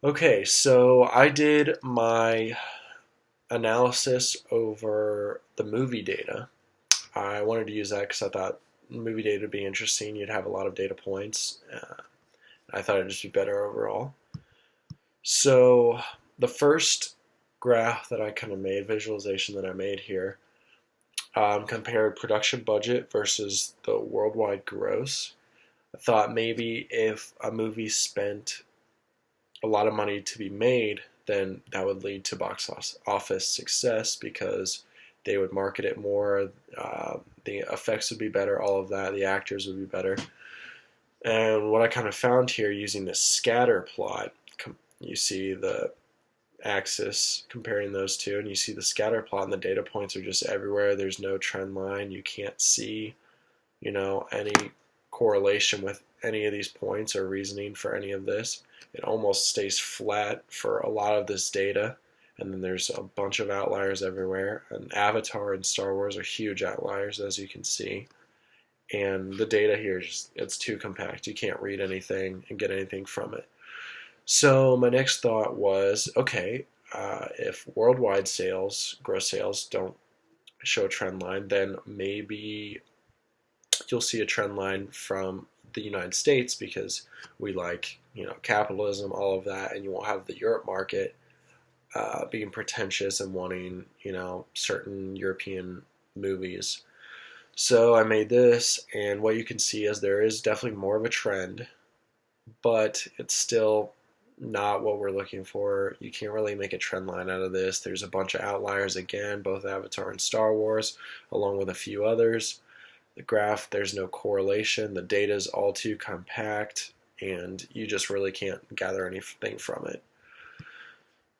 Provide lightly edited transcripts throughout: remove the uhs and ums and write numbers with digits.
Okay, so I did my analysis over the movie data. I wanted to use that because I thought movie data would be interesting. You'd have a lot of data points. I thought it'd just be better overall. So the first graph that I kind of made, visualization that I made here, compared production budget versus the worldwide gross. I thought maybe if a movie spent a lot of money to be made, then that would lead to box office success because they would market it more. The effects would be better, all of that. The actors would be better. And what I kind of found here using this scatter plot, you see the axis comparing those two, and you see the scatter plot, and the data points are just everywhere. There's no trend line. You can't see, any correlation with any of these points or reasoning for any of this. It almost stays flat for a lot of this data, and then there's a bunch of outliers everywhere. And Avatar and Star Wars are huge outliers, as you can see. And the data here it's too compact. You can't read anything and get anything from it. So my next thought was, okay, if worldwide sales, gross sales, don't show a trend line, then maybe you'll see a trend line from the United States because we like, capitalism, all of that, and you won't have the Europe market being pretentious and wanting, certain European movies. So I made this, and what you can see is there is definitely more of a trend, but it's still not what we're looking for. You can't really make a trend line out of this. There's a bunch of outliers again, both Avatar and Star Wars, along with a few others. The graph, there's no correlation. The data is all too compact, and you just really can't gather anything from it.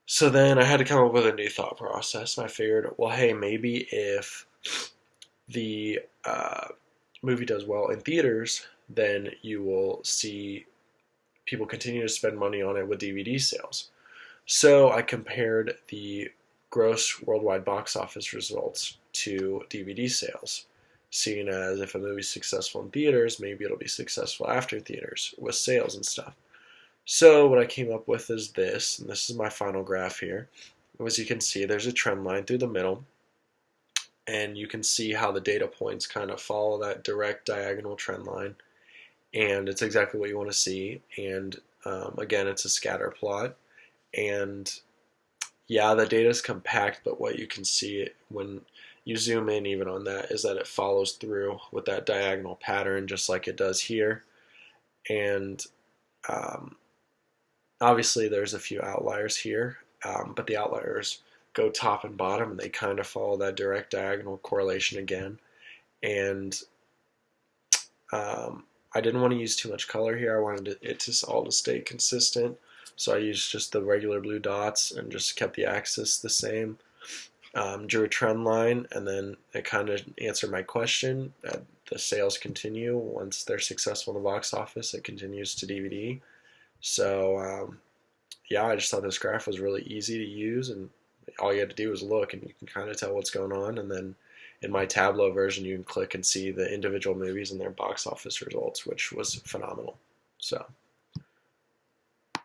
So then I had to come up with a new thought process, and I figured, well, hey, maybe if the movie does well in theaters, then you will see people continue to spend money on it with DVD sales. So I compared the gross worldwide box office results to DVD sales, seeing as if a movie's successful in theaters, maybe it'll be successful after theaters with sales and stuff. So what I came up with is this, and this is my final graph here. As you can see, there's a trend line through the middle, and you can see how the data points kind of follow that direct diagonal trend line, and it's exactly what you want to see. And again, it's a scatter plot, and yeah, the data is compact, but what you can see when you zoom in even on that is that it follows through with that diagonal pattern just like it does here. And obviously there's a few outliers here, but the outliers go top and bottom, and they kind of follow that direct diagonal correlation again. And I didn't want to use too much color here. I wanted it to all to stay consistent, so I used just the regular blue dots and just kept the axis the same. Drew a trend line, and then it kind of answered my question that the sales continue once they're successful in the box office. It continues to DVD. So yeah, I just thought this graph was really easy to use, and all you had to do was look, and you can kind of tell what's going on. And then in my Tableau version, you can click and see the individual movies and their box office results, which was phenomenal. So